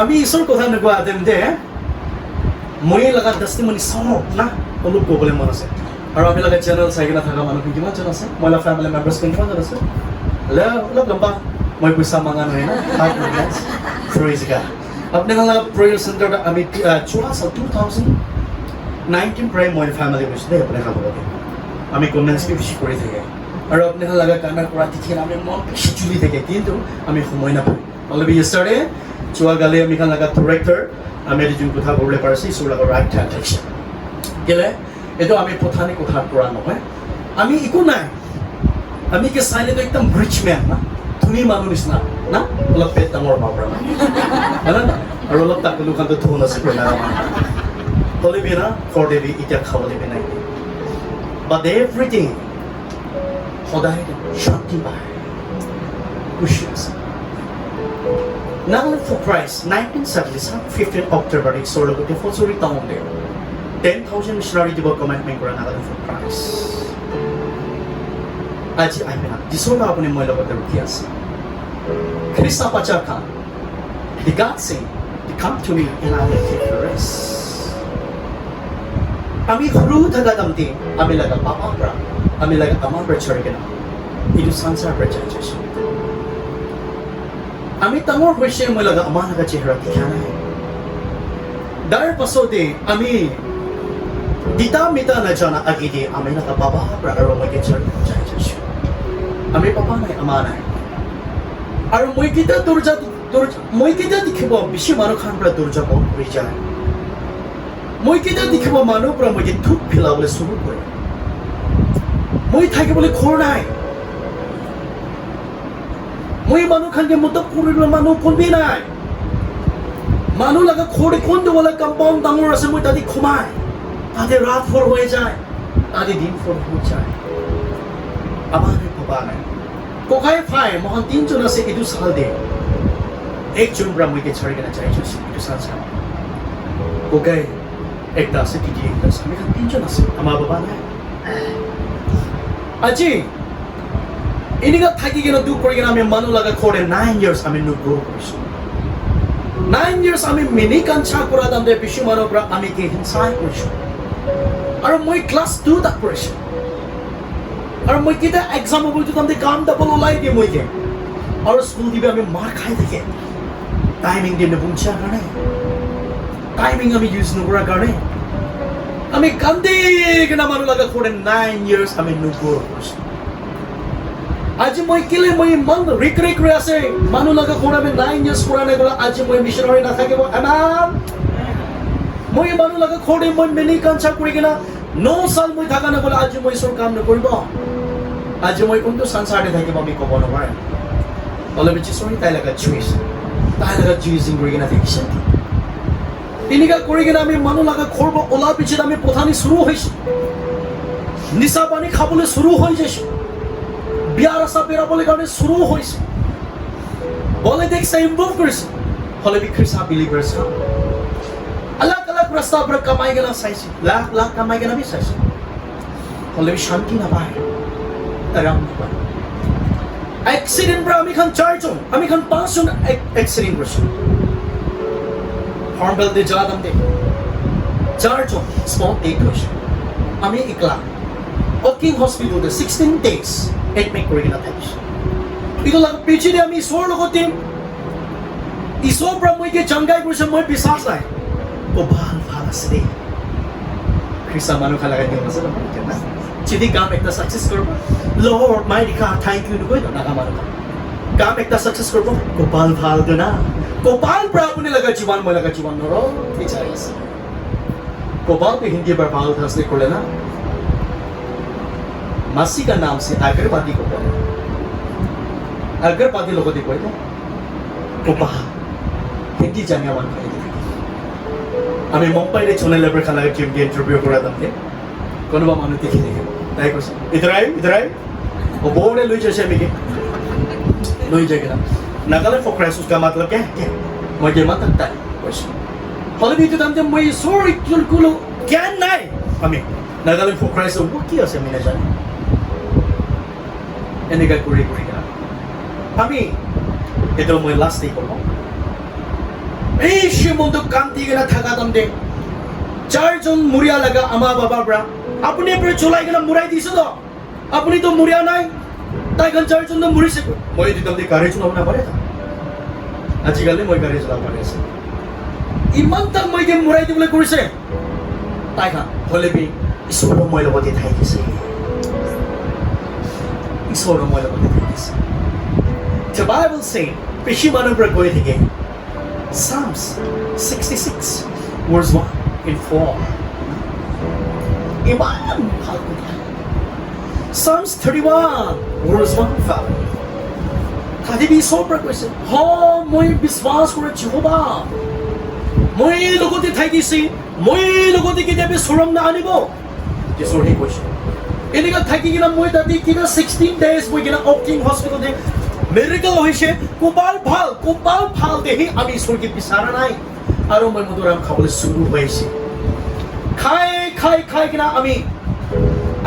আমি ঈশ্বৰ কথা নকোৱা তেন্তে মই লগা টেষ্টিমনি চাওঁ না অলপ ক'বলৈ মন আছে আৰু আমি লগা চেনেল চাই কিনে থকা মানুহ কিমানজন আছে মই লগা ফেমিলি মেম্বাৰ্ছ কিমানজন আছে অলপ লম্বা মই পইচা মাঙা নহয় না praise God আপোনালোকৰ prayer center আমি যোৱা 2019 প্ৰায় মই ফেমিলি গৈছোঁ দেই আপোনাক খাব লাগে আমি কমেণ্টছ বেছি কৰি থাকে আৰু আপোনাক লগা কানাৰ পৰা তেতিয়া আমি মন বেছি চুলি থাকে কিন্তু আমি সময় নাপাওঁ অলপ yesterday যোৱাকালি আমি খান লগা ডিৰেক্টৰ আমি যোন কথা ক'বলৈ পাৰিছোঁ ঈশ্বৰৰ লগত ৰাইট ট্ৰানজেকশ্যন কেলে এইটো আমি পথানি কথা কৰা নহয় আমি একো নাই আমি কি চাইলেতো একদম ৰিচ মেন না ধনী মানুহ নিচিনা না অলপ পেট ডাঙৰ পাব পৰা হয় না আৰু অলপ তাক দোকানটো ধন আছে হ'লেবি না ফৰ দেবি এতিয়া খাবলৈ নাই বাট এভৰিথিং সদায় শান্তি পায় খুচি আছে Not only for Christ, 1977, 15 October, it's all about the Fosori town there. 10,000 missionary to commitment for another for Christ. Aji I mean, this all happened in my love of the Rukias. Krista Pachaka, the God saying, come to me and I will give you rest. Ami Huru Tagadamti, Ami like a Papa, Ami like a Amambra Churigana. It is Sansa Rejection. আমি তাঙৰ হৈছে মই লগা আমাৰ লগা চেহেৰা দেখা নাই তাৰ পাছতে আমি দিতা মিতা নাজানা আগিদি আমি লগা বাবা আৰু মই কেছৰ যাইছো আমি পাপা নাই আমাৰ নাই আৰু মই কিটা মই কিটা দেখিব বেছি মানুহ খান পৰা দূৰ যাব হৈ যায় মই কিটা দেখিব মানুহ পৰা মই ধূপ ফেলাবলৈ চুৰ কৰে মই থাকিবলৈ ঘৰ নাই মই মানুহ খানকে মতব কৰিলে মানুহ কোনবি নাই মানুহ লগা খৰি কোন দিবলৈ কম্পাউণ্ড ডাঙৰ আছে মই তাতে সোমাই তাতে ৰাত ফৰ হৈ যায় তাতে দিন ফৰ হৈ যায় আমাৰ ভবা নাই ককাই ফাই মহান তিনজন আছে এইটো চাল দে একজন পৰা মই চাৰি কেনে যাইছো এইটো চাল চাল ককাই একটা আছে দিদি একটা আছে আমি তিনজন আছে আমাৰ বাবা নাই আজি এনেকা থাকি কিনে দুখ কৰি কিনে আমি মানুহ লগা খৰে 9 years আমি নুগ্ৰহ কৰিছোঁ 9 years আমি মিনি কাঞ্চা কৰা দামে পিছু মানুহৰ পৰা আমি কি হিংসাই কৰিছোঁ আৰু মই ক্লাছ 2 তাক কৰিছোঁ আৰু মই কেতিয়া এক্সাম হ'ব এইটো দামে কাম ডাবল ওলাই দিয়ে মই কে আৰু স্কুল দিবে আমি মাৰ খাই থাকে টাইমিং দিয়ে নুবুঞ্চাৰ কাৰণে টাইমিং আমি ইউজ নকৰাৰ কাৰণে আমি কান্দি কিনে মানুহ লগা খৰে 9 years আমি নুগ্ৰহ কৰিছোঁ আজি মই কিলে মই মন ৰিক্ৰেক কৰি আছে মানুহ লগা খৰা আমি 9 years কৰা নাই গলা আজি মই মিছনাৰী নাথাকিব আমান মই মানুহ লগা খৰে মই মেনি কাঞ্চা কৰি কিনা 9 সাল মই থাকা না গলা আজি মই সৰ কাম নকৰিব আজি মই কোনটো সংসাৰতে থাকিব আমি ক'ব নোৱাৰে অলপ চিছৰি তাই লগা চুইছ তাই লগা চুইজিং কৰি কিনা থাকিছে তিনিকা কৰি কিনা আমি মানুহ লগা খৰব ওলা পিছত আমি পথানি শুৰু হৈছে নিচা পানী খাবলৈ শুৰু হৈ যাইছো বিয়াৰ আশা পেৰাবলৈ কাৰণে শুৰু হৈছে বলে দেখছে ইমপ্ৰুভ কৰিছে হলে বিখ্ৰিসা বিলিভাৰ্ছ अलग अलग रास्ता पर कमाई गना साइज लाख लाख कमाई गना भी साइज हले भी शांति ना पाए आराम ना पाए एक्सीडेंट पर आमी खान 4 जन आमी खान 5 जन एक्सीडेंट करছো हॉर्नबिल दे जादम दे 4 जन स्पॉट डेट होছে आमी एकला ओकिंग हॉस्पिटल दे 16 days एडमिट কৰি কিনা থাকিছো ইটো লাগ পিছৰে আমি সৰ লগতে ইসো পৰা মই কে জংগাই কৰিছে মই বিশ্বাস নাই तो बाल बाल असते ख्रिस्ता मानु खाला गाय देऊ नसला ना चिदी काम एकदा सक्सेस करबो Lord my God thank you गयो ना काम काम एकदा सक्सेस करबो गोपाल भाल देना गोपाल प्रापुने लगा जीवन में लगा जीवन रो बिचारिस गोपाल पे हिंदी पर भाल translate कर लेना मासी का नाम से अगरबत्ती को बोले अगरबत्ती लोगों देखो तो गोपाल हिंदी जाने वाला আমি মুম্বাইৰে চনে লেবৰ খানা টিম কে ইন্টাৰভিউ কৰা তাতে কোনোবা মানুহ দেখি দেখি তাই কৈছে ইধৰ আই ও বড়ে লৈ যাইছে আমি লৈ যায় না নাগালে ফৰ ক্ৰাইষ্ট का मतलब क्या है মই যে মাত তাই কৈছে হলে বিটো দামতে মই সৰি কুলকুলো জ্ঞান নাই আমি নাগালে ফৰ ক্ৰাইষ্ট ও কি আছে আমি নাজানো এনেকা কৰি কৰি আমি এটা মই লাষ্ট ডে কৰব এই শ্রীমন্ত কান্তি গেনা থাকা দন্দে 4 জন মুরিয়া লাগা আমা বাবা ব্রা আপনি পরে চলাই গেনা মুরাই দিছো তো আপনি তো মুরিয়া নাই তাই গান 4 জন তো মুরিছে মই দিতাম দি গাড়ি চলাব না পারে আজিকালি মই গাড়ি চলাব পারে আছে ইমান তাক মই কে মুরাই দিবলে কৰিছে তাই খা হলে বি ঈশ্বৰ মই লগতে থাকিছে ঈশ্বৰ মই লগতে থাকিছে The Bible say পেশি মানুহ পৰা গৈ থাকে Psalms 66 verse 1 in 4 Iman Psalms 31 verse 1 family Tadi bi sobra koise ha moi biswas kore Jehovah moi logote thaikisi moi logote kitabe suram na anibo Jesor he koise enika thaki gina moi tadi kina 16 days moi gina opting hospital de miracle hoise kopal phal dehi ami isor ki bisara nai aro moi modoram khabole shuru hoise khai kina ami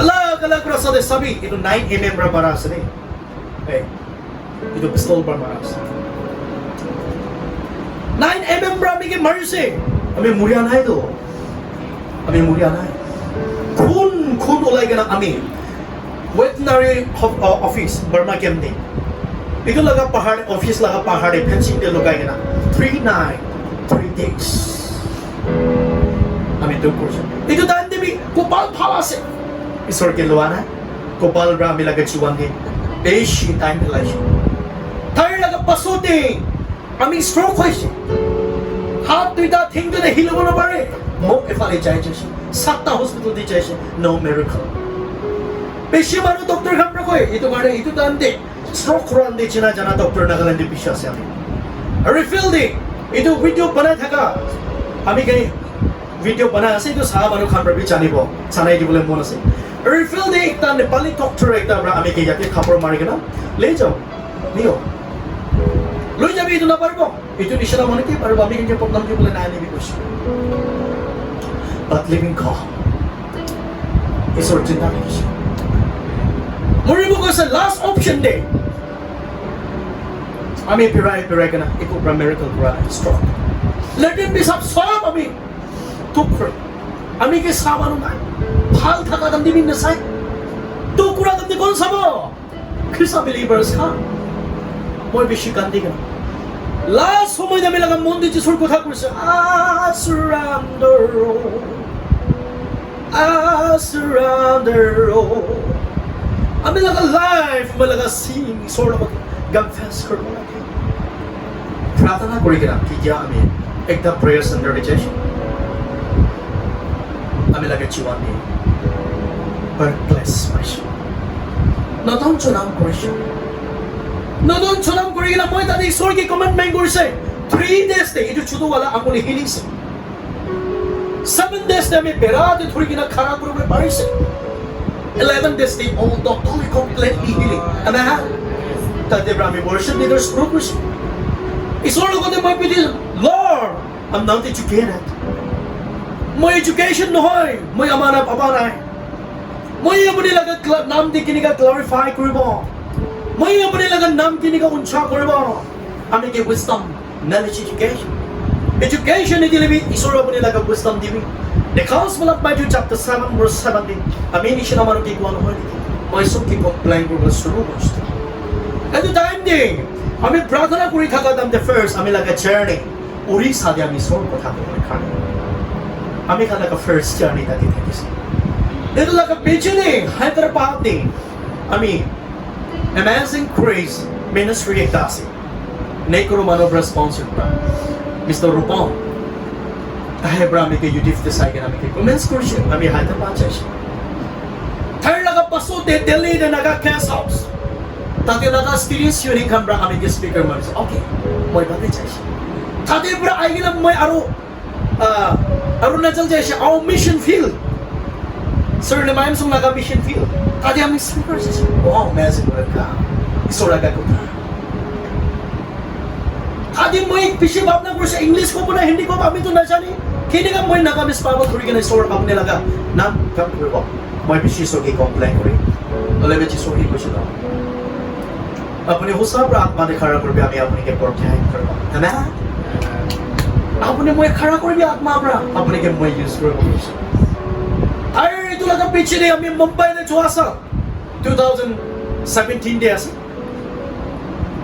alag rasa de sabi itu 9 mm ra bara ase nei hey itu pistol ba mara ase 9 mm ra mi ke marise ami muria nai to ami muria nai khun olai gana ami veterinary office Burma Kemni itu laga pahad office laga pahad fencing de logai gana 3 days আমি তো করছি itu dan debi kopal phalase isor ke luana kopal bra milaga chiwan de beshi time lashi thai laga pasote ami stroke hoise hat duita thing de hilabo na pare mo efale jai jese satta hospital di jese no miracle beshi manu doctor khamra koi itu dan de stroke ran de china jana doctor nagalan de bishase ami refill de itu video banai thaka ami kai video banai ase to saha manu khamra bi janibo sanai dibole mon ase refill de ekta nepali doctor ekta bra ami ke yate khapor mari gena le jao niyo loi jabi itu na parbo itu nishana mone ki parbo ami ke problem ke bole na ani bi koshi but living God is our generation moribo ko sa last option de ami pirai gena iko pra miracle pra stroke let it be sab solve ami tukre আমি কি সাবানো না ভাল থাকা দাম দিবি না সাই তো কুড়া দাম কোন সাবো খ্রিস্টা বিলিভার্স খা মই বেশি কান্দি গেল লাস্ট সময় দামে লাগা মন দিতে সুর কথা কইছে I surrender আমি লাগা লাইফ মই লাগা সিং সর্ট অফ কনফেস করব লাগে প্রার্থনা করি গেলাম কি যা আমি একটা প্রেয়ার সেন্টার রিজেকশন আমি লাগে চিওয়ান নি বার্কলেস মাইশন নতুন চুনাম করি গেলাম মই তাদের ঈশ্বরকে কমেন্টমেন্ট করেছে 3 days তে এটা ছোটওয়ালা আমলে হিলিংছে 7 days তে আমি বেড়াতে ধরে কিনা খারাপ করে পারিছে 11 days তে all totally completely healing and তাদের আমি worship leaders group ঈশ্বর লগতে মই পিটি Lord I'm not educated মই education নহয় মই amana papa নাই মই আপুনি লাগা নাম দি কিনিকা ক্লাৰিফাই কৰিব মই আপুনি লাগা নাম কিনিকা উঞ্চা কৰিব আমি কি wisdom knowledge education দিলেবি ঈশ্বৰ আপুনি লাগা wisdom দিবি the gospel of Matthew chapter 7 verse 17 আমি নিচিনা মানুহ কি কোৱা নহয় মই সব কি কমপ্লেইন কৰিব শুৰু কৰিছো এটো টাইম দি আমি প্ৰাৰ্থনা কৰি থাকা দাম the first আমি লাগা journey উৰিষ্যা দি আমি সব কথা কই খান আমি কালা ka first journey dati thakise dito la ka beginning Hyderabad ni ami Amazing Grace Ministry ekta ase Nekro Manobra sponsored pra Mr. Rupon ahe bra ami ke yudif de sai gena ami ke comments kurse ami Hyderabad chaishi third la ka paso de Delhi de naga guest house tate naga experience yuni kan bra ami ke speaker man okay moi bate chaishi tate bra aigina moi Arunachal jaise our mission field sir ne maim sung naga mission field tadi ami speaker jaise wow amazing ka isora ga ko tadi moi pishi bapna kurse english ko puna hindi ko ami to na jani kini ka moi naga mis pabo thori gena isora apne laga nam kam korbo moi pishi so ki complain kori ole bechi so ki koshi na apne husa pra atma de khara korbe ami apni ke porthay korbo amen আপুনি মই খাৰা কৰিবি আত্মাৰ পৰা আপুনিকে মই use কৰিব পাৰিছোঁ আৰু এইটো লগা পিছতে আমি মুম্বাইলৈ যোৱা আছা 2017 আছে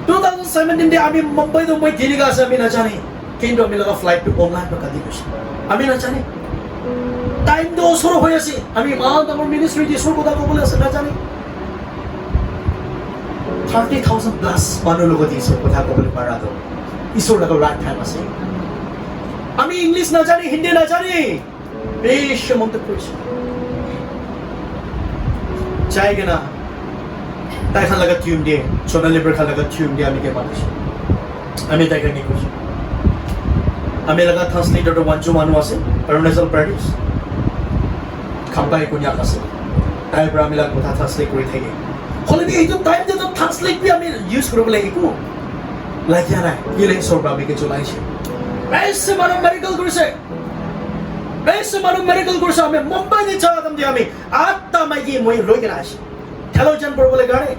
2017 de ami Mumbai to moi giliga ase ami na jane কিন্তু আমি লগা ফ্লাইট টু অনলাইন টকা দি গৈছো আমি না জানি টাইম তো শুরু হয়ে আছে আমি ইমান ডাঙৰ মিনিষ্ট্ৰি দি শুরু কথা ক'বলৈ আছে না জানি 30,000 প্লাস মানুহ লগত দি শুরু কথা ক'বলৈ পাৰা তো ঈশ্বৰ লগা ৰাইট টাইম আছে আমি ইংলিশ না জানি হিন্দী না জানি বেশ মন্তব্য কৰিছো চাইগে না তাই খান লগা টিউম দিয়ে সোনালী খান লগা টিউম দিয়ে আমি কে পাতিছো আমি তাইকে কি কৰিছো আমি লগা ট্ৰান্সলেটৰ ওয়ানজু মানুষ আছে অৰুণাচল প্ৰদেশ খাম্পাই কোনিয়াক আছে তাইৰ পৰা আমি লগা কথা ট্ৰান্সলেট কৰি থাকি হলে এইটো টাইম যে ট্ৰান্সলেট বি আমি ইউজ কৰিবলৈ একো লাগিয়া নাই ইলে সৰবা আমি কে চলাইছে বেছে মানুহ মেডিকেল কৰিছে আমি মুম্বাই নি যাম দি আমি আত্তা মাইকি মই লৈ কেনে আছি টেলিভিজন কৰিবলৈ গাড়ী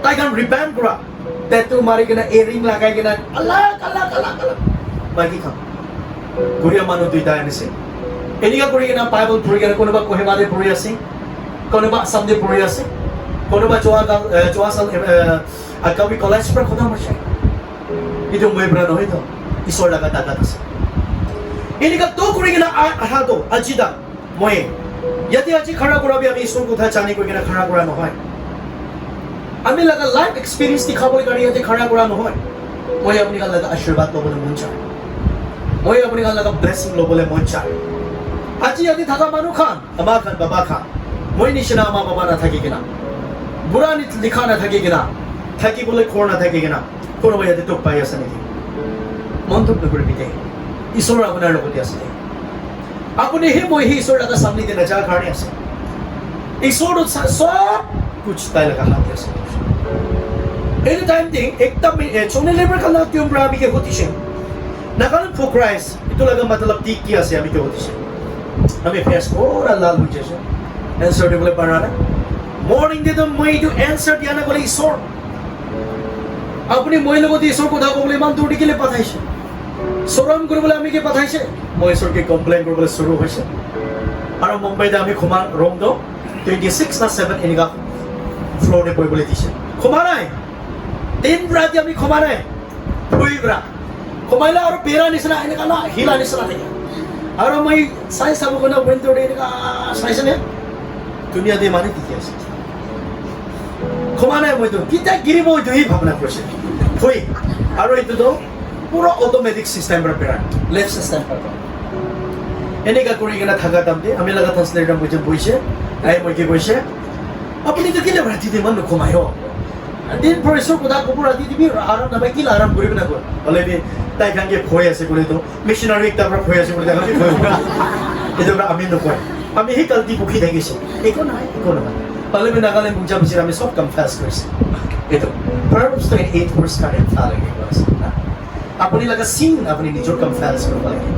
তাই কাম ৰিপেয়াৰ কৰা তেটো মাৰি কেনে এৰিং লাগাই কেনে আল্লাহ বাকি খাম গৰিয়া মানুহ দুইটা আনিছে এনেকা কৰি কেনে বাইবেল পঢ়ি কেনে কোনোবা কোহেমাৰে পঢ়ি আছে কোনোবা আসামে পঢ়ি আছে কোনোবা জোৱাসাল আকাবি কলেজ পৰা কথা মাৰিছে এইটো মই পৰা নহয় তো ঈশ্বৰ লগা তাকাত আছে এনেকা তো কৰি কেনে আহা তো আজিদা মই ইয়াতে আজি খাৰা কৰাবি আমি ঈশ্বৰ কথা জানি কৰি কেনে খাৰা কৰা নহয় আমি লগা লাইফ এক্সপিৰিয়েন্স দেখাবলৈ কাৰণে ইয়াতে খাৰা কৰা নহয় মই আপুনি লগা আশীৰ্বাদ ল'বলৈ মন যায় মই আপুনি লগা ব্লেছিং ল'বলৈ মন যায় আজি ইয়াতে থকা মানুহ খান আমা খান বাবা খান মই নিচিনা আমা বাবা নাথাকি কিনা বুঢ়া লিখা নাথাকি কিনা থাকিবলৈ খৰ নাথাকি কিনা কোনোবা ইয়াতে তোক পাই আছে নেকি মন্তব্য নকৰিবি দে ঈশ্বৰ আপোনাৰ লগতে আছে আপুনি হে মই হে ঈশ্বৰ লগা সামনে দি নাযাৰ কাৰণে আছে ঈশ্বৰ সব कुछ ताई लगा हाथ ऐसे एनी टाइम थिंग एकदम सोने लेबर का ना क्यों ब्राबी के होती है नकाल फोकराइज itu laga मतलब dik किया से अभी के होती है हमें फेस और अल्लाह मुझे से आंसर दे बोले पारा ना मॉर्निंग दे तो मैं जो आंसर दिया ना बोले ईश्वर अपने মই লগত ईश्वर কথা ক'বলৈ মান দৌৰি গিলে পাঠাইছে শৰম কৰিবলৈ আমি কি পাঠাইছে মই ईश्वर के কমপ্লেইন কৰিবলৈ শুৰু হৈছে আৰু মুম্বাইতে আমি ক্ষমা ৰম দো 26 না 7 এনেকা ফ্লোরে পড়বলৈ দিছে ক্ষমা নাই দিন রাত আমি ক্ষমা নাই ভুইবরা ক্ষমাইলা আৰু পেৰা নিচিনা এনেকা না হিলা নিচিনা থাকে আৰু মই চাই চাব কোনা উইন্ডোৰে এনেকা চাইছেনে দুনিয়া দে মানে কি আছে ক্ষমা নাই মই তো কিতা গিৰিব দুই ভাবনা কৰিছে ভুই আৰু এইটো তো পুৰো অটোমেটিক সিস্টেম পৰা পেৰা লেফট সিস্টেম পৰা এনেকা কৰি কেনে থাকা তামতে আমি লগা ট্ৰান্সলেটৰ মই যে বইছে আই মই কি কৈছে আপুনি তো কিলে ৰাতি দে মানুহ কমাই হ দিন পৰিশ্ৰম কথা কপৰ ৰাতি দিবি আৰাম নাপাই কি আৰাম কৰিব না কয় হলে বি তাই কাংগে ভয় আছে কৰি তো মিশনাৰী একটা পৰা ভয় আছে কৰি দেখা এইটো আমি নকয় আমি হি কালতি বুকি থাকিছে একো নাই হলে বি নাগালে বুজা বুজি আমি সব কনফেস কৰিছে এইটো Proverbs 28 verse 10 তালে আছে না আপুনি লগা সিন আপুনি নিজৰ কনফেস কৰিব লাগে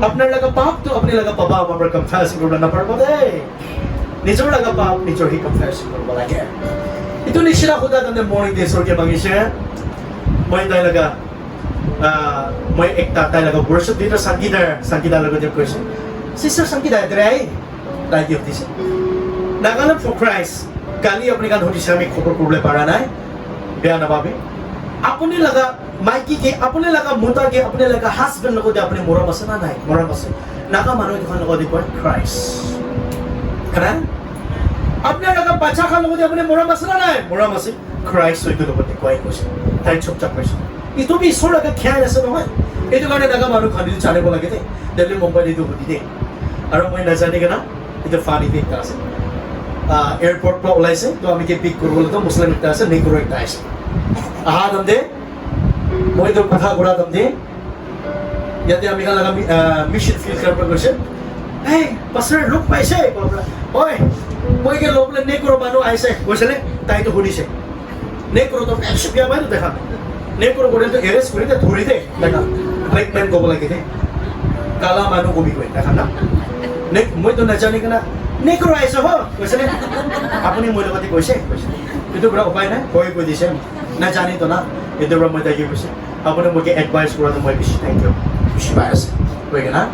আপোনাৰ লগা পাপ তো আপুনি লগা পাবা আমাৰ কনফেস কৰিব না পাৰব দে নিজৰ লগা পাপ নিজৰ হি কনফেস কৰিব লাগে itu নিচিনা খুদা তনে মৰ্নিং দে সৰকে মাগিছে মই তাই লগা মই একটা তাই লগা worship leader সংগীতা লগা যে কৈছে sister সংগীতা দেই তাই কি দিছে নাগালেণ্ড ফৰ ক্ৰাইষ্ট কালি আপুনি গান শুনিছে আমি খবৰ কৰিবলৈ পৰা নাই বেয়া নাপাবি আপুনি লগা মাইকী কে আপুনি লগা মুতা কে আপুনি লগা হাজবেণ্ড লগতে আপুনি মৰম আছে না নাই মৰম আছে নাগা মানুহ এখন লগতে কয় ক্ৰাইষ্ট কাৰণ আপনাৰ লগা বাচ্চা খান লগতে আপুনি মৰম আছে না নাই মৰম আছে ক্ৰাইষ্ট হয়তো লগতে কয় কৈছে তাই চুপচাপ কৈছে ইটো বি ঈশ্বৰ লগা খ্যাল আছে নহয় এইটো কাৰণে নাগা মানুহ খান্দি জানিব লাগে দে দিল্লী মুম্বাই এইটো সুধি দে আৰু মই নাজানি কেনা এইটো ফানি থিং আছে এয়াৰপৰ্ট পৰা ওলাইছে তো আমি কি পিক কৰিবলৈ তো মুছলিম একটা আছে নেগ্ৰো একটা আছে আহা দম দে মই তো কথা কৰা দম দে ইয়াতে আমি লগা মিশন ফিল কৰিব গৈছে এই পাছৰ লোক পাইছে ঐ মই কে লোকলে নেগ্ৰো মানুহ আইছে কৈছিলে তাইতো শুনিছে নেগ্ৰো তো একশো বিয়া বাইতো দেখা নেগ্ৰো কৰি তো এৰেষ্ট কৰি দে ধৰি দে দেখা ব্লেক মেন ক'ব লাগে দে কালা মানুহ কবি কৈ দেখা না মই তো নাজানি কেনা নেগ্ৰো আইছে হ কৈছিলে আপুনি মই লগতে কৈছে এইটো পুৰা উপায় নাই কৈ দিছে নাজানি তো না এইটো মই তাকে কৈছে আপুনি মোক এডভাইচ কৰাটো মই বেছি thank you Shibayas. Wait na.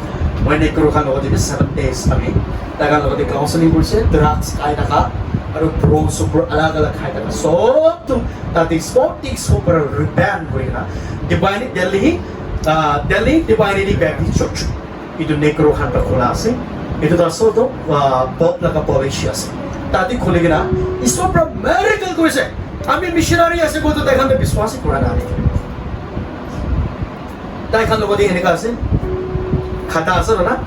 When they grew up, 7 days kami. Tagal ako di counseling kurse, drugs kaya na ka. Aro pro super alag-alag kaya na ka. So, tati sporting super reband ko na. Divine Delhi Divinity Baptist Church. Ito negro handa klase. Ito daso to pop na ka policias. Tati khule na. Iso pra miracle kurse. Ami missionary ase ko to tayo handa biswasi kura na. Tayo handa ko di ini kasi. Kata asal na.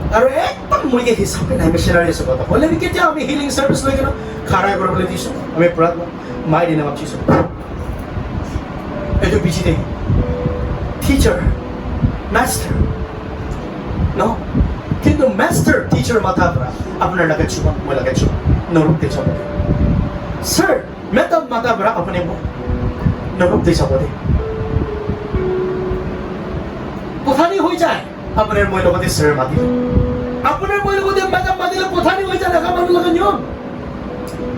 Aro ekdam मुझे हिसाब में missionary से बोलता बोले भी कितने हमें healing service लेके ना खारा है बोले दिशो हमें प्रार्थना माइंड इन वापसी सो ये तो बीची नहीं टीचर मास्टर नो किंतु मास्टर टीचर माता परा अपना लगा चुका वो लगा चुका नरुक दे चुका सर मैं तब माता परा अपने को नरुक दे चुका दे पुथानी हो जाए अपने मोय लोगों दे सर माती अपने मोय लोगों दे माती लोग पुथानी हो जाए लगा मालूम लगा न्यों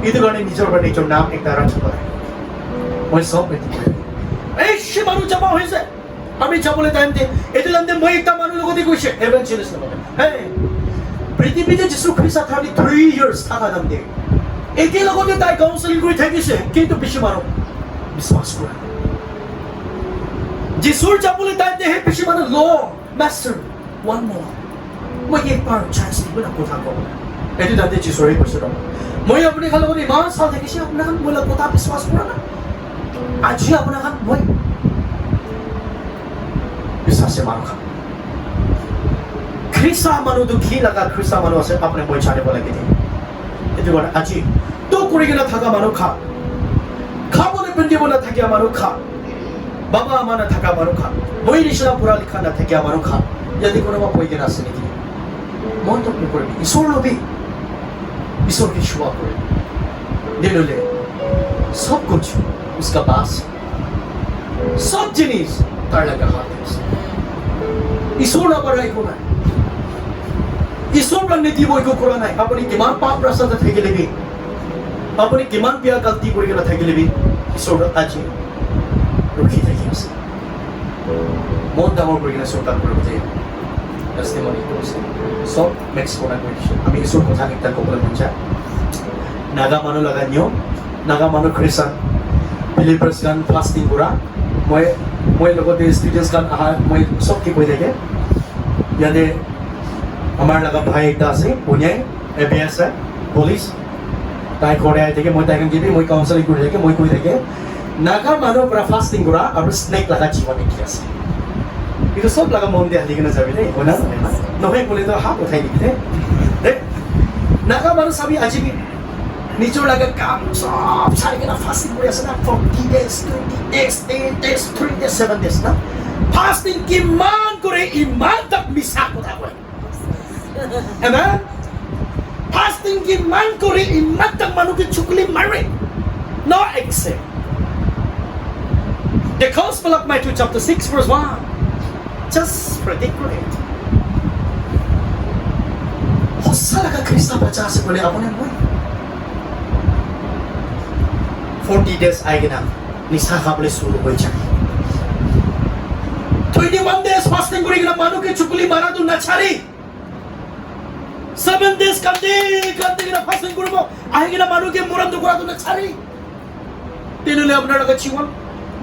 इधर गाने नीचे ऊपर नीचे नाम एक तरह चुका है मोय सब में ऐसे मालूम जमा हुए से अभी जब ले टाइम थे इधर लंदे मोय एक मालूम लोगों दे कुछ एवेंचुअलिस्ट लोग है पृथ्वी पे जिसु ख्रिस्ता था 3 years था दम दे एक ही लोगों दे ताई काउंसलिंग कोई थे किसे किंतु पिछे मारो विश्वास करो जिसुर जब ले टाइम थे पिछे मारो लो Master, one more. मैं एक बार चांस नहीं बना कोता को। ऐसे दांते चिसोरे को सुनो। मैं अपने खालों को इमान साथ है किसी अपना हम बोला कोता विश्वास करो ना। आज ही अपना हम मैं विश्वास से मारो खा। ख्रिस्ता मानो तो खी लगा ख्रिस्ता मानो से अपने बोल चाने बोला किधर। ऐसे बोला आज ही तो कोई के ना थका मानो खा। खा बोले पिंडी बोला थकिया मानो खा। बाबा माना थका मारो खा मोई निशना पूरा लिखा ना थकिया मारो खा यदि कोनो कोई के रास्ते नहीं थी मन तो पर ईश्वर लो भी ईश्वर की शुआ करे ले लो ले सब कुछ उसका पास सब जिनिस तार लगा हाथ है ईश्वर ना पर रही कोना ईश्वर पर नीति बोई को कुराना है अपनी किमान पाप रास्ता थे के लिए अपनी किमान पिया गलती कोई के ना थे के लिए ईश्वर आज रुकी थे किसी बहुत दामों पर किसी सोता पर मुझे testimony को से so next one question अभी इसको कुछ आगे तक कोपल मुझे नागा मानो लगा न्यो नागा मानो क्रिस्चियन believers kan fasting पूरा मैं लोगों के students kan आहार मैं सब की कोई देखे यादे हमारे लगा भाई एक दासे पुण्य ABS है पुलिस ताई कोड़े आए थे कि मैं ताई कंजी भी मैं काउंसलिंग कर रहे कि मैं कोई देखे नागा मानो पूरा फास्टिंग करा अब स्नेक लगा जीवन एक किया से itu सब लगा मोंडे हाली के ना जाबी नहीं होना नोहे बोले तो हाँ उठाई नहीं थे देख नागा मानो सभी अजीबी नीचे लगा काम सब सारे के ना फास्टिंग करा से ना 40 days 20 days 10 days 3 days 7 days ना फास्टिंग की मान करे ईमान तक मिसा को था कोई amen फास्टिंग की मान करे ईमान तक मानो की चुकली मारे no except the Gospel of Matthew chapter 6 verse 1 just predict it होसा लगा क्रिस्ता बचा से बोले अपने बोल 40 days आएगा ना निशा काबले शुरू हो जाए 21 days fasting करेंगे ना मानो के चुकली मारा तो नचारी 7 days करते ना fasting करो आएगा ना मानो के मुरन तो करा तो नचारी तेरे लिए अपना लगा जीवन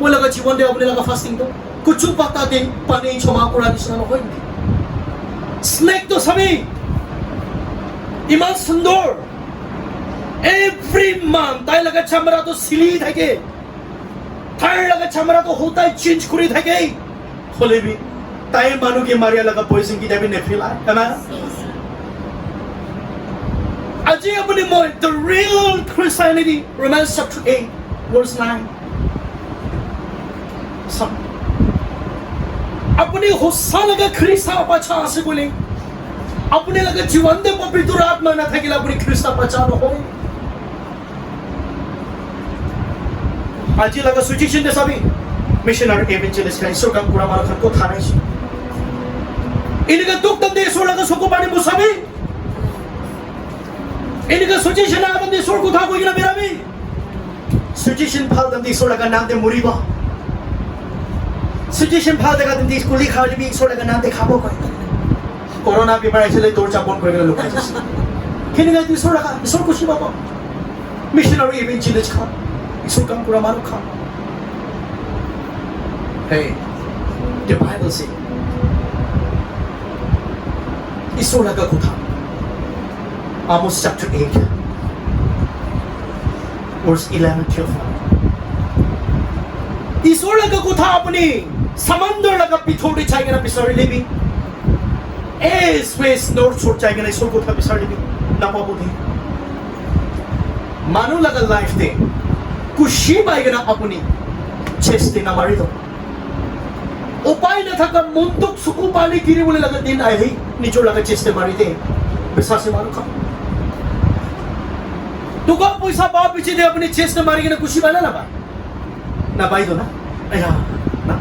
मैं लगा जीवन दे अपने लगा फास्टिंग तो कुछ पता दे पानी क्षमा करा दिशा में होई स्नेक तो सभी इमान सुंदर एवरी मंथ ताई लगा चमड़ा तो सिली थे के ताई लगा चमड़ा तो होता है चेंज करी थे के खोले भी ताई मानो के मारिया लगा पॉइजन की देवी ने फीला है ना अजी अपने मोय the real Christianity Romans chapter 8 verse 9 सब अपने होसा लगा ख्रिस्ता पचा से बोले अपने लगा जीवन दे पवित्र आत्मा ना था कि अपनी ख्रिस्ता पचा न हो आज लगा सुचिशन दे सभी मिशनरी एवेंजलिस्ट का ईश्वर का पूरा मारा खत को थाने से इनका दुख तंदे ईश्वर लगा सुको पानी मुसाबी इनका सुचिशन लगा तंदे ईश्वर को था कोई ना मेरा भी सुचिशन फल तंदे ईश्वर लगा नाम दे मुरीबा situation ভাল দেখা তুমি স্কুল খাও দিবি ঈশ্বৰ লগা নাম দেখাব কয় কৰোনা বেমাৰ আহিলে তোৰ চাপন কৰি লুকাই যাইছে কেনেকৈ ঈশ্বৰ লগা ঈশ্বৰ খুশি পাব মিশনাৰী ইভেঞ্জেলিষ্ট খা ঈশ্বৰ কাম কৰা মানুহ খা Hey, the Bible says ঈশ্বৰ লগা কথা Amos chapter 8 verse 11 till 5 ঈশ্বৰ লগা কথা আপুনি সমুদ্ৰ লগা পিঠোৰে চাইগেনা বিচাৰি লবি এস ওয়েস নৰ্থ সাউথ চাইগেনা ঈশ্বৰ কথা বিচাৰি লবি নাপাব দে মানুহ লগা লাইফ দে খুশি পাইগেনা আপুনি চেষ্টা নামাৰিব উপায় নাথাকা মনটোক চকু পানী কিনিবলৈ লগা দিন আহি নিজৰ লগা চেষ্টা মাৰি দে বিশ্বাসী মানুহ খা টকা পইচা পাৱাৰ পিছতে আপুনি চেষ্টা মাৰি কিনে খুশি পালে নাপায় নাপাইতো না না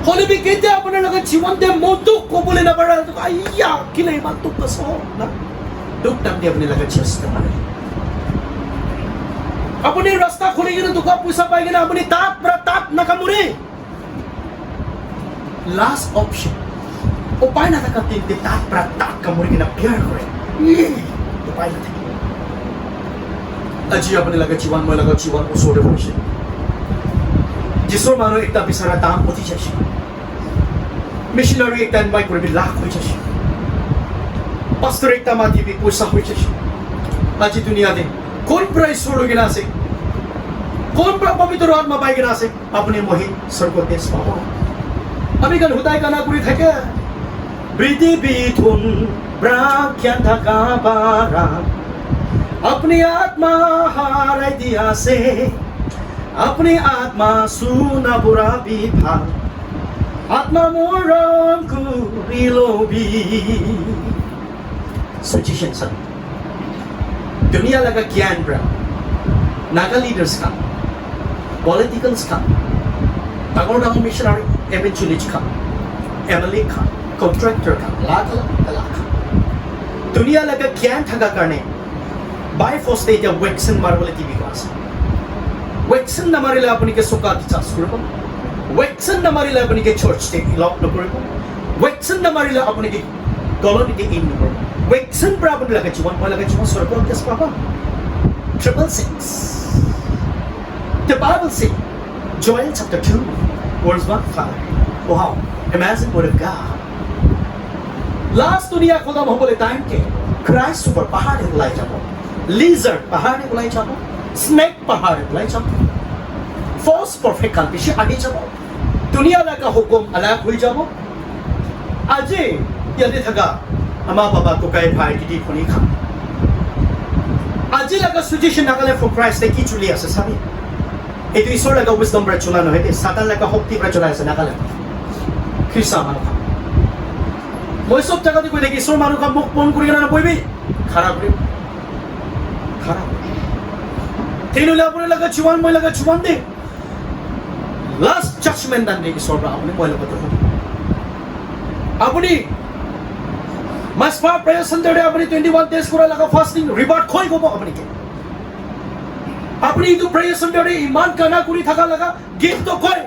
হলে বি কেতিয়া আপোনাৰ লগত জীৱনতে মনটোক ক'বলৈ নাপাৰে আইয়া কিলে ইমান দুখ পাছ না দুখ টান দি আপুনি লগা চেষ্টা মাৰি আপুনি ৰাস্তা খুলি কিনে টকা পইচা পাই কিনে আপুনি তাত নাকামুৰে লাষ্ট অপশ্যন উপায় নাথাকা তিনটে তাত কামুৰি কিনে বিয়াৰ কৰে উপায় নাথাকে আজি আপুনি লগা জীৱন মই লগা জীৱন ওচৰতে পৰিছে যিছৰ মানুহ একটা বিচাৰা দাম উঠি যাইছে মিশনাৰী একটা ইনভাইট কৰিবি লাখ হৈ যাইছে পাষ্টৰ একটা মাতিবি পইচা হৈ যাইছে আজি দুনিয়াতে কোন পৰা ঈশ্বৰ লৈ কিনে আছে কোন পৰা পবিত্ৰ আত্মা পাই কিনে আছে আপুনি মহি স্বৰ্গতে পাব আমি কাল হুদাই কানা কৰি থাকে পৃথিৱীত ব্ৰাখ্যান থকা বাৰা अपनी आत्मा हाराई दिया से अपनी आत्मा सुना बुरा भी भाल आत्मा मोरन कुरिलो भी सजेशन सन दुनिया लगा ज्ञान ब्रा नागा लीडर्स का पॉलिटिकल्स का डांगर मिशनरी एवेंजलिस्ट का एमएलए का कॉन्ट्रैक्टर का लाख दुनिया लगा ज्ञान थका करने By force they just Wexen marble TV class. Wexen na marila apni ke soka chas koribo. Wexen na marila apni ke church te lock na koribo. Wexen na marila apni ke colony te in koribo. Wexen pra apni laga chiwan pa laga chiwan sorbo tes papa. 666. The Bible says Joel chapter 2 verse 1-5. Wow, imagine word of God. Last dunia khodam hobole time ke Christ super pahad he lai jabo. Lizard pahari ulai jabo, snake pahari ulai jabo, false prophet kan pishi agi jabo, dunia laga hukum alag hui jabo. Aje yadi thaga ama baba ko kai bhai kiti khoni kha. Aje laga suggestion nagale from Christ ki chuli ase sabi. Etu isor laga wisdom bra chula no hete satan laga hokti bra chula ase nagale. Krista manu kha. Moi sob jaga di koi leki isor manu kha muk pon kuri na boibi. Khara kuri. Tinula apne laga chuan moi laga chuan de last judgment dan de isor ba apne moi laga to apni mas pa prayer center de apni 21 days kora laga fasting reward khoi gobo apni ke apni tu prayer center de iman kana kuri thaka laga gift to khoi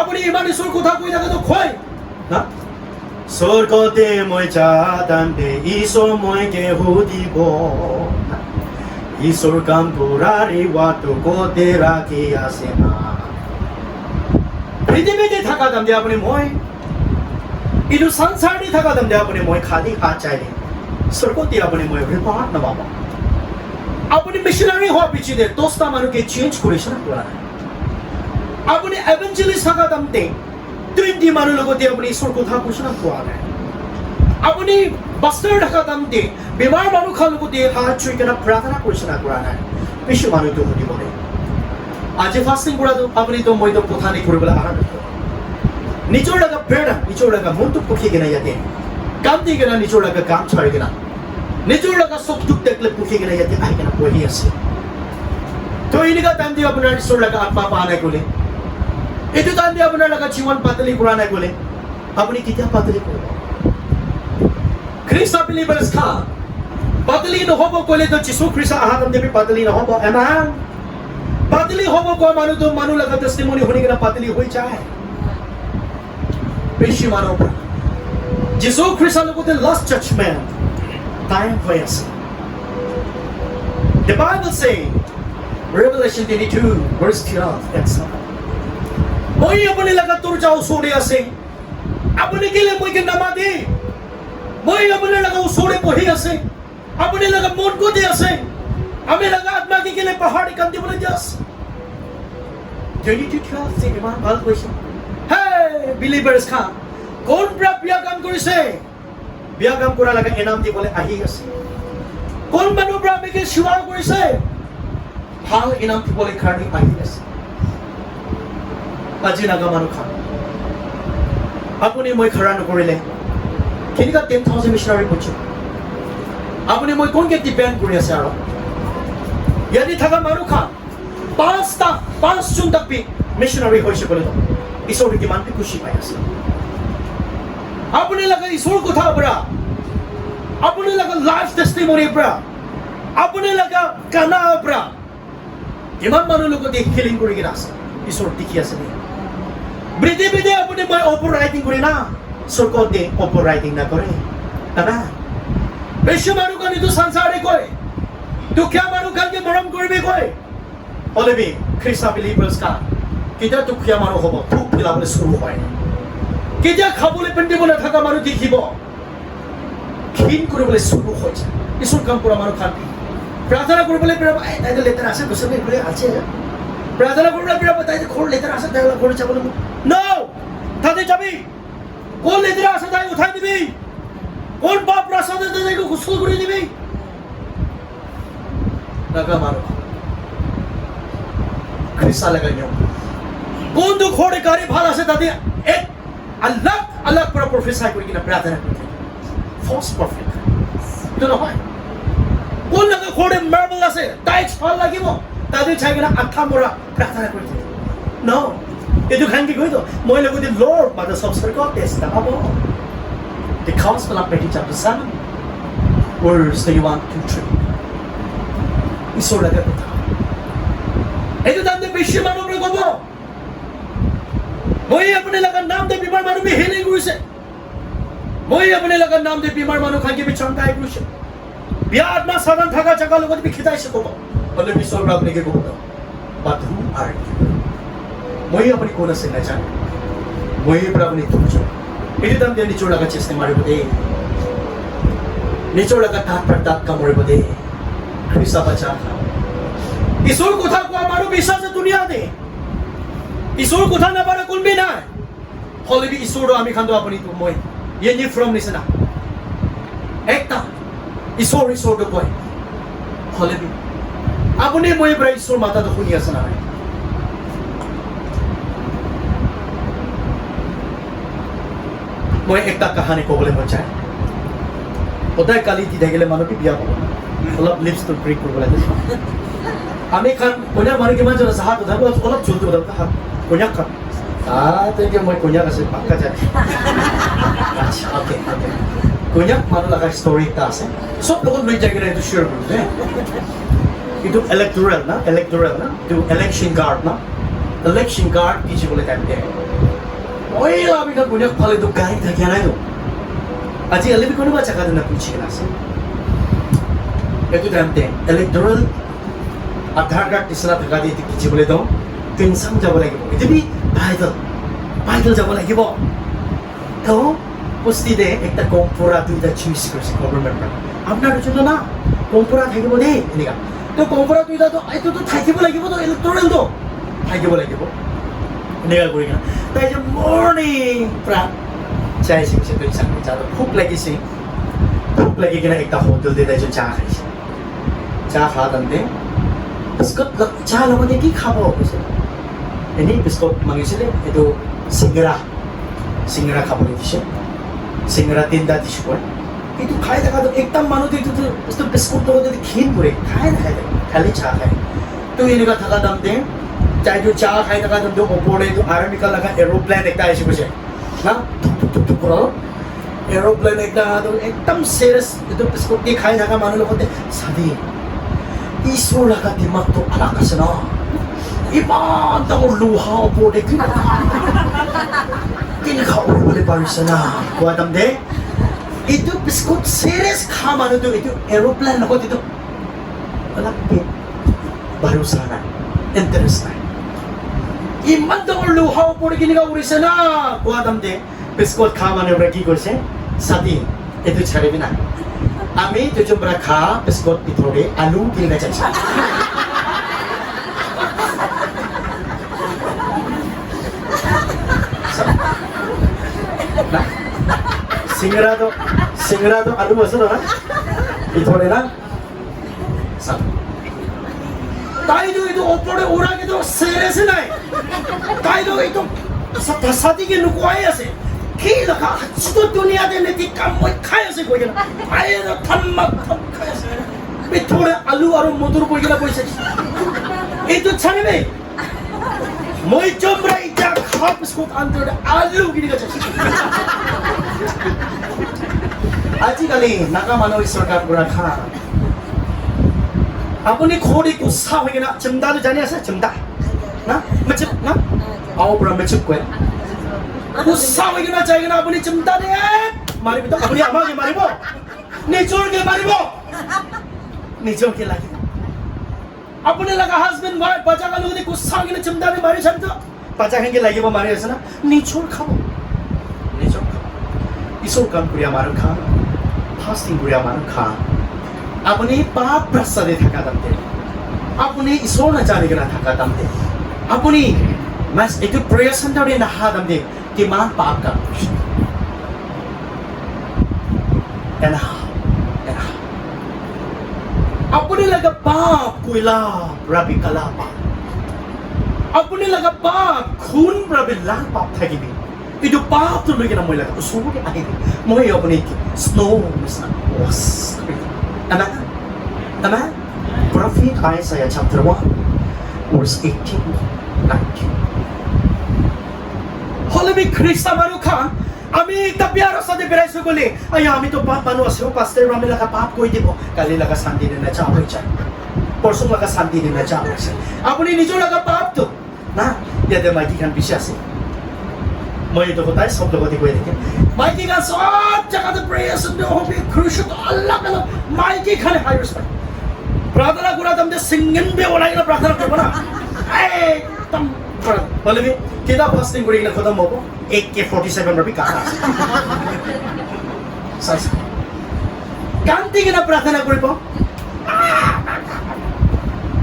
apni iman isor kotha koi laga to khoi na sorgote moi jadan de isor moi ke hodibo Isor kam purari watu kote raki asena. पृथ्वीতে থাকা দাম দিয়ে আপনি মই ইদু সংসারে থাকা দাম দিয়ে আপনি মই খালি হাত চাইলে স্বর্গতে আপনি মই রিপোর্ট না বাবা আপনি মিশনারি হওয়া পিছিয়ে দোস্তা মানুষকে চেঞ্জ করেছেন না আপনি এভেঞ্জেলিস্ট থাকা দাম তে 20 মানুষ লগতে আপনি ঈশ্বর কথা ঘোষণা করা না আপনি বস্তার ঢাকা দাম দিয়ে বেমার মানুষ লগতে হাত ছুঁই কেনা প্রার্থনা ঘোষণা করা না বেশি মানুষ তো হতে বলে আজ ফাস্টিং করা তো আপনি তো মই তো কথা নেই করে বলে আহার निचोड़ागा पेड़ निचोड़ागा मुंतु पुखी गिना याते काम दी गिना निचोड़ागा काम छाड़ गिना निचोड़ागा सुख दुख देखले पुखी गिना याते आई गिना बोली ऐसे तो इनका टाइम दिया अपना निचोड़ागा आत्मा पाने को ले इतने टाइम दिया अपना लगा जीवन पतली पुराने को ले अपनी कितना पतली को क्रिस्टा बिलीवर्स का पतली न हो वो को ले तो जिसु क्रिस्टा आहारम देवी पतली न हो वो एमान Patili hobo ko manu to manu laga testimony honi kina patili hoi jaye. Beshi mano pra. Jesus Christ alo ko the last judgment. Time hoy ase. The Bible say Revelation 22 verse 12 and 7. Moi apne laga tur jao sore ase. Apne ke liye moi ke namadi. Moi apne laga sore pohi ase. Apne laga mon ko de ase. हमें लगा आत्मा के लिए पहाड़ी कंदी बोले जस 22:12 से इमान ভাল কৈছে হে বিলিভার্স খা কোন প্রাপ্য কাম কৰিছে বিয়া কাম কৰা লাগা এনাম দি বলে আহি আছে কোন মানুহ প্ৰাপ্যকে সেৱা কৰিছে ভাল এনাম দি বলে খানি আহি আছে আজি লাগা মানুহ খা আপুনি মই খৰা নকৰিলে কিনিকা 10,000 মিশনাৰী পছো আপুনি মই কোনকে ডিপেন্ড কৰি আছে আৰু यदि थका मारू खा 5 जून तक भी मिशनरी होइसे बोले तो ईश्वर की मान भी खुशी पाया से अपने लगा ईश्वर को था बड़ा अपने लगा लाइफ टेस्टिमोनी बड़ा अपने लगा काना बड़ा इमान मानो लोगों देख हिलिंग करेगी ना ईश्वर दिखिया से नहीं ब्रिदे ब्रिदे अपने मैं ओपर राइटिंग करे ना ईश्वर को दे ओपर राइटिंग ना करे ना बेशु मारू का नहीं तो संसारे कोई तो क्या मानो कल के मरम करबे कोई ओलेबी ख्रिस्टा बिलीवर्स का किदा तो क्या मानो होबो थुक पिलाबले शुरू होय किदा खाबले पेंडे बोले थाका मानो देखिबो खिन करबले शुरू होय ईश्वर काम पुरा मानो खान प्रार्थना करबले प्रेम ताई तो लेटर आसे गोसमे बोले আছে प्रार्थना करबले प्रेम ताई तो खोल लेटर आसे ताई खोल चाबले नो ताते जाबी কোন लेटर आसे ताई उठाई दिबी কোন बाप प्रसाद दे ताई को गुस्सा করে দিবি लगा मारो ख्रिस्ता लगा न्यो कौन तो खोड़े कारी भाला से दादी एक अलग पर प्रोफेसर को किना प्रार्थना करते फॉल्स प्रॉफिट तो ना है कौन लगा खोड़े मार्बल से टाइट फॉल लगी वो दादी चाहिए ना अट्ठा मोरा प्रार्थना करते नो ये तो खान की कोई तो मोय लोगों ने लॉर्ड माता सब सरकार टेस्ट अब the gospel of Matthew chapter 7 verse 31-3 ईश्वर लगा था ऐसे दांते पेशी मानो में को वो मोई अपने लगा नाम दे बीमार मानो में हेलिंग हुई से मोई अपने लगा नाम दे बीमार मानो खाके भी चंगा है कुछ बियाद ना साधन थका चका लोगों ने भी खिताई से को बोले ईश्वर बाप ने के को बोला but who are you मोई अपनी कोना से न जाने मोई पर अपनी तुम जो ऐसे दांते निचोड़ लगा चेस्टे मारे बदे निचोड़ लगा तात पर तात का मारे बदे ख्रिस्ता बचा ईश्वर को था को हमारो विश्वास से दुनिया दे ईश्वर को था ना बारे कौन भी ना होले भी ईश्वर आमी खान तो अपनी तुम मोय ये नी फ्रॉम निसना एकता ईश्वर तो कोई होले भी अपने मोय पर ईश्वर माता तो खुनिया सना है मोय एकता कहानी को बोले मचाए होता है काली दी देगले मानो भी बिया बोला অলপ লিপস তো ব্রেক করব লাগে আমি খান কোনিয়া মানে কি মানে সাহা তো থাকো অলপ চলতে বলতে হাত কোনিয়া খান তো মই কোনিয়া আছে পাক্কা যায় আচ্ছা ওকে কোনিয়া মানে লাগা স্টোরি তা আছে সব লোক লই জায়গা রে তো শেয়ার করবে itu electoral na to election guard na election guard কিছু বলে থাকে ওই আমি তো কোনিয়া ফলে তো গাড়ি থাকে না তো আজি এলবি কোন বাচ্চা কাদে না পুছি না আছে itu nanti electoral Aadhaar card इसला थका दी किछि बोले दो टेंशन যাব লাগিব itu bi vital যাব লাগিব তো পুষ্টি দে একটা কম্পোরা দুইটা চুজ কৰিছে গভর্নমেন্ট আপনার জন্য না কম্পোরা থাকিব দে এনিকা তো কম্পোরা দুইটা তো এটো তো থাকিব লাগিব তো ইলেক্ট্রাল তো থাকিব লাগিব এনিকা কৰি না তাই যে মর্নিং প্রা চাই শিখছে তো চাই যাও খুব লাগিছে খুব লাগি কিনা একটা হোটেল দে তাই যে চা খাইছে চা খাওয়াতে বিস্কুট চা লগতে কি খাব কৈছে এনে বিস্কুট মাগিছিলে এটো সিঙ্গারা খাবলৈ দিছে সিঙ্গারা তিনটা দিছে কয় কিন্তু খাই দেখা তো একদম মানুহ এইটো তো বিস্কুট লগতে ঘিন কৰে খাই খালি চা খায় তো এনেকা থাকা দামতে চাই তো চা খাই থাকা দামতে ওপৰে তো আৰ্মিকা লগা এৰোপ্লেন একটা আহিছে কৈছে না টুক কৰা এৰোপ্লেন একটা একদম সিরিয়াস এটো বিস্কুট দি খাই থাকা মানুহ লগতে সাদি ईश्वर लगा दिमाग तो अलग से ना Iman tang luha po de kin. Kin ka uli parisana. Kuadam de. Itu biskut series kama itu aeroplane ako dito. Malapit. Baru sana. Interest na. Iman tang luha po de kin ka uri sana. Kuadam de. Biskut kama ne regi korse. Sati. Itu chare bina. Ami tu jumbra kha biskut pitore alu kin na chacha. Singrado alu masuk kan? Itu orang sab. Tahu itu opor orang itu serius naik. Tahu itu sati ke nuku ayah sih. Kira kah suatu dunia ini tikam mau kaya sih kau kira. Ayah itu thammat kaya sih. Itu orang alu aru motor kau kira boleh sih. Itu cari ni. Mau coba ijak habis kau antar alu gini kerja. आजिकाली Naga मानव सरकार पूरा खा अपने खोड़ी गुस्सा हो गया ना चमड़ा तो जाने ऐसा चमड़ा ना मचुप ना आओ पूरा मचुप को गुस्सा हो गया ना चाहिए ना अपने चमड़ा दे मारी भी तो अपनी अम्मा के मारी वो निचोड़ के मारी वो निचोड़ के लगी अपने लगा हस्बैंड वाइफ बच्चा का लोग ने गुस्सा हो गया ना चमड़ा ने मारी चमड़ा बच्चा कहेंगे लगी वो मारी ऐसा ना निचोड़ खाओ निचोड़ खाओ इसों काम कुरिया मारो खा fasting kuya man kha apne paap prasade thaka damte apne isor na jane gana thaka damte apni mas etu prayer center de na ha damte ki man paap ka ena apne laga paap kuila rabi kalapa apne laga paap khun rabi lang paap thagi itu paap tu lagi nama lagi, semua ke akhir, mau yang apa ni? Snow, was, ama, Prophet Isaiah chapter 1, verse 18, 19. Holy Krista maruka, ami tapi harus ada beres sekali. Ayah ami tu paap manu asal pastor ramai laga paap koi dibo, kali laga sandi na jauh aja, porsong laga sandi na jauh aja. Apa ni nijo laga paap tu, nah, dia ada lagi kan bisa sih. मैं तो होता है सब लोगों को देखे Mikey का सब जगह तो प्रेयर्स में हो भी क्रूशल अलग अलग माइकी खाने हाई रिस्पेक्ट प्रार्थना करा तुमने सिंगिंग भी बोला इतना प्रार्थना करो ना तुम बोले भी कितना फास्टिंग करेंगे ना खत्म हो AK-47 में भी कहा सच कांती की ना प्रार्थना करें पो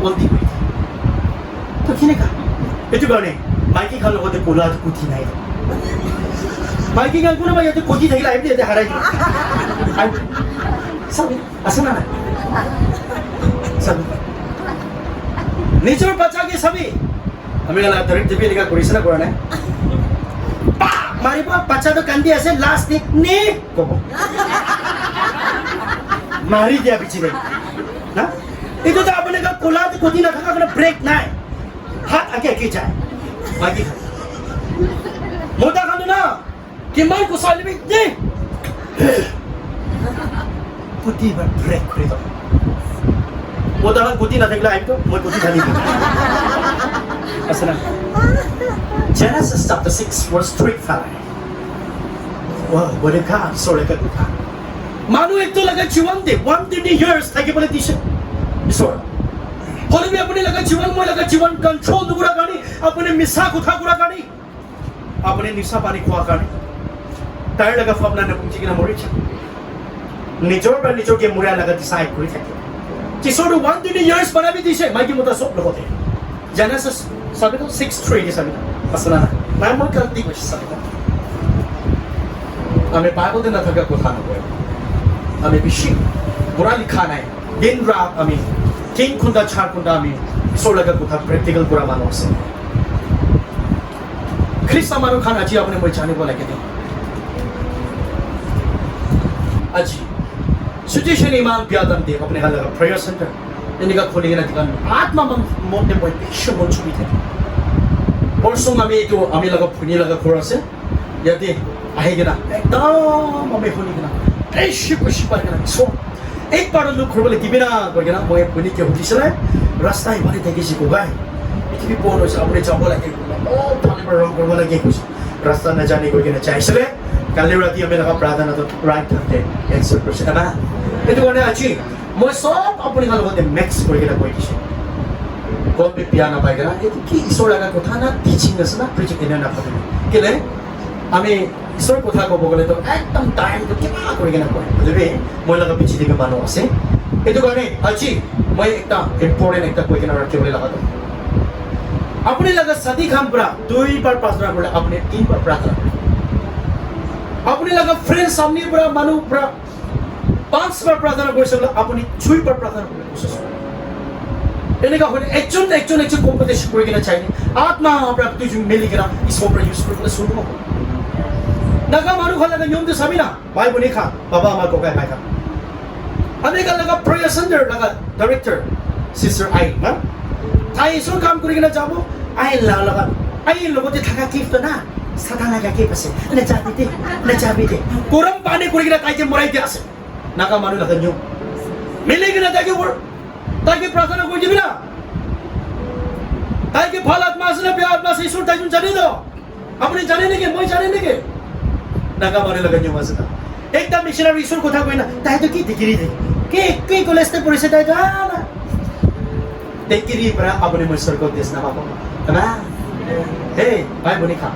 बोलती हुई तो किने का itu gane माइकी खाने को तो बोला तो कुछ नहीं माइकी का कुना भाई तो कोची थी लाइव दे हराई सब असना ना सब नेचर बचा के सभी हमें लगा डायरेक्ट टीवी लिखा कोरिसना कोराने पा मारी पा बच्चा तो कंदी ऐसे लास्ट ने को मारी दिया पीछे ना itu तो अपने का कोला तो कोची ना था अपना ब्रेक ना है हाथ आगे आगे जाए माइकी मोटा खाने ना कि मैं को साल में दे कुटी पर ब्रेक करे तो मोटा खान कुटी ना देखला आइतो मैं कुटी खानी असला Genesis chapter 6 verse 3-5 wow what a car sorry ka kuka manu ek to laga जीवन दे 120 years था के बोले दिशा इसोर होले भी अपने लगा जीवन में लगा जीवन कंट्रोल दुगुरा गानी अपने मिसा कुथा गुरा गानी अपने निशा पानी खुआ गानी टायर लगा फपना ने पुंची की ना मोरी छ निजोर पर निजोर के मुरिया लगा डिसाइड करी थे जिसोर 120 years बना भी दिशे माइकी मोटा सब लोग थे Genesis साबे तो 6:3 के साबे असला ना मैं मन करती कुछ साबे हमें बाइबल देना था क्या कुथा ना कोई हमें बिशी बुरा लिखा नहीं दिन रात हमें किंग कुंडा चार कुंडा हमें इसोर लगा कुथा प्रैक्टिकल बुरा मानो से Krista maru खाना जी अपने मुझे जाने को लगे थे अजी सिचुएशन इमान प्यादम दे अपने हाल लगा प्रेयर सेंटर इनका खोलेंगे ना दिखान आत्मा मन मोटे मोटे पिक्चर मोट चुकी थे परसों हमें तो हमें लगा पुनी लगा खोरा से यदि आएगा ना एकदम हमें खोलेंगे ना ऐसे कुछ पर करना सो एक बार लोग खोले कि बिना कोई ना वो पुनी के होती चला रास्ता ही बारी थे किसी को गए পৃথিৱী পূৰ্ণ হৈছে আপুনি যাব লাগে ফালিবাৰ ৰং কৰিব লাগে কৈছে ৰাস্তা নাজানি গৈ কিনে চাইছিলে কালি ৰাতি আমি লগা প্ৰাৰ্থনাত ৰাইট থাকে এনচাৰ কৰিছে না সেইটো কাৰণে আজি মই সব আপুনি লগতে মিক্স কৰি কিনে কৈ দিছোঁ কোন বি পিয়া নাপায় কিনা এইটো কি ঈশ্বৰ লগা কথা না টিচিং আছে না প্ৰিচিং এনে নাপাতিব কেলে আমি ঈশ্বৰ কথা ক'ব গ'লেতো একদম টাইমটো কিবা কৰি কিনে কয় বুজিবি মই লগা পিছি দিকে মানুহ আছে এইটো কাৰণে আজি মই একটা ইম্পৰ্টেণ্ট একটা কৈ কিনে ৰাখিবলৈ লগাটো আপুনি লগা সাদি খাম পৰা 2 বাৰ প্ৰাৰ্থনা কৰিলে আপুনি 3 বাৰ প্ৰাৰ্থনা আপুনি লগা ফ্ৰেণ্ড সামনে পৰা মানুহ পৰা 5 বাৰ প্ৰাৰ্থনা কৰিছে আপুনি 6 বাৰ প্ৰাৰ্থনা কৰিব কোশিশ এনেকা হলে একজন কম্পিটিশন কৰি কিনে চাইনি আত্মা আমৰা দুজন মিলি কিনা ঈশ্বৰ পৰা ইউজ কৰিবলৈ শুরু হ'ব নাগা মানুহ হলে নিয়মটো চাবি না ভাই বনি খা বাবা আমাৰ ককাই ভাই খা এনেকা লগা প্ৰেয়াৰ সেন্টাৰ লগা ডাইৰেক্টৰ সিস্টাৰ আই না তাই ঈশ্বৰ কাম কৰি কিনে যাব আই লগা আই লগতে থাকা কিফটো না সাধা লাগা কিফ আছে নেজাবি দে গৰম পানী কৰি কিনে তাই যে মৰাই দিয়া আছে নাগা মানুহ লগা নিয়ম মিলি কিনে তাকে প্রার্থনা করে দিবি না তাকে ভাল আত্মা আছে না বেয়া আত্মা আছে ঈশ্বর তাই জানি দাও আপনি জানেন নাকি মই জানেন নাকি নাগা মানে লাগা নিয়ম আছে না একটা মিশনারি ঈশ্বর কথা কই না তাই তো কি দেখিরি দে কে কলেজতে পড়েছে তাই তো না দেখিরি পরা আপনি মই স্বর্গ দেশ না বাবা না হে ভাই বনি খা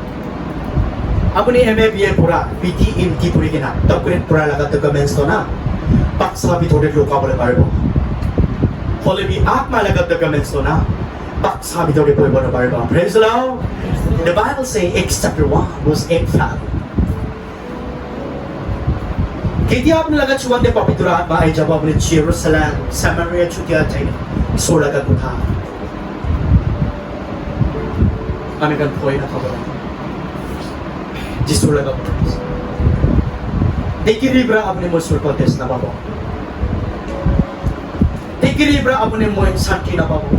আপনি এমএ বিএ পড়া পিটি এমটি পড়ি কিনা ডক্টরেট পড়া লাগা ডকুমেন্টস তো না পাকসা ভিতরে লোকাবলে পারবো হলে বি আত্মা লাগা ডকুমেন্টস তো না পাকসা ভিতরে পড়ব না পারবো praise the lord the bible say Acts chapter 1 verse 8 কেতিয়া আপনি লাগা চুয়াতে পবিত্র আত্মা আই যাব আপনি জেরুসালেম সামারিয়া ছুটিয়া যাই সোলাগা কথা আমি গান ভয় না খবর যিশু লাগা দেখিরিব্রা আপনি মসুর কতেস না বাবা দেখিরিব্রা আপনি মই শান্তি না বাবা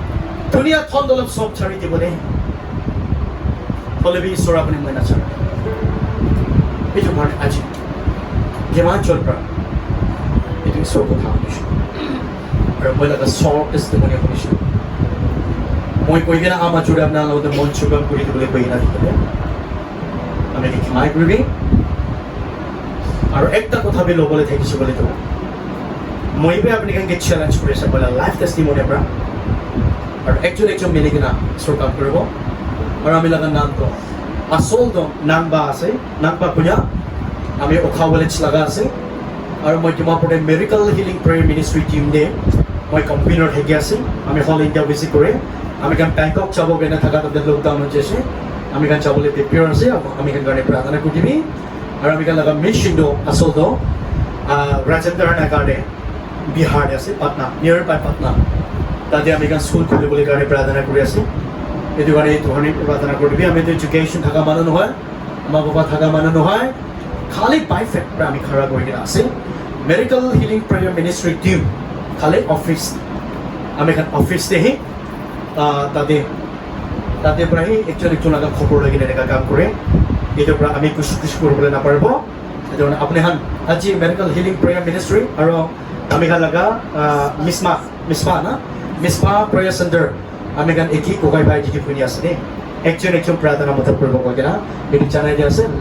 দুনিয়া থন্দলব সব ছাড়ি দিব দে ফলে ঈশ্বর আপনি মই না ছাড় এই যে মানে আজি Gemanchol pra itu ঈশ্বর কথা শুনিছো আৰু মই লাগা সব টেস্টিমনি শুনিছো মই কৈ কিনে আমাৰ জোৰে আপোনাৰ লগতে মন চুকাম কৰি দিবলৈ কৈ না দিলে আমি দেখি মাই কৰিবি আৰু একটা কথা বি ল'বলৈ থাকিছো বুলি তো মই বে আপুনি কেনেকৈ চেলেঞ্জ কৰিছে বলা লাইফ টেস্টিমনি পৰা আৰু একজন মিলি কিনা ঈশ্বৰ কাম কৰিব আৰু আমি লাগা নামটো আসল তো নামবা আছে নামবা কুয়া আমি ওখা কলেজ লাগা আছে আৰু মই ডিমাপুৰতে medical healing prayer ministry team দে মই কম্পিউটাৰ থাকি আছে আমি হল ইণ্ডিয়া বেছি কৰে আমি কাম বেংকক যাব কেনে থাকা তাতে লকডাউন হৈছে আমি কাম যাবলৈ প্ৰিপেয়াৰ আছে আমি কাম কাৰণে প্ৰাৰ্থনা কৰিবি আৰু আমি কাম লাগা মিছনটো আসল তো ৰাজেন্দ্ৰ নগৰতে বিহাৰ আছে পাটনা নিয়াৰ বাই পাটনা তাতে আমি কাম স্কুল খুলিবলৈ কাৰণে প্ৰাৰ্থনা কৰি আছে এইটো কাৰণে ধৰণে প্ৰাৰ্থনা কৰিবি আমি এডুকেশ্যন থাকা মানুহ নহয় আমাৰ বাবা থাকা মানুহ নহয় খালি বাই ফেক্ট পৰা আমি খৰা কৰি কিনে আছে medical healing prayer ministry team খালি অফিচ আমি এখন অফিচ দেহি তাতে পৰা আহি একজন লগা খবৰ লৈ কিনে এনেকুৱা কাম কৰে এইটোৰ পৰা আমি কিছু কৰিবলৈ নাপাৰিব সেইটো কাৰণে আপুনি হান আজি মেডিকেল হিলিং প্ৰেয়াৰ মিনিষ্ট্ৰি আৰু আমি খান লগা মিছমা প্ৰেয়াৰ চেণ্টাৰ আমি খান একি ককাই ভাই যিটো শুনি আছে দেই একজন প্ৰাৰ্থনা মতে কৰিব কৈ কিনা এইটো জানাই দিয়া আছে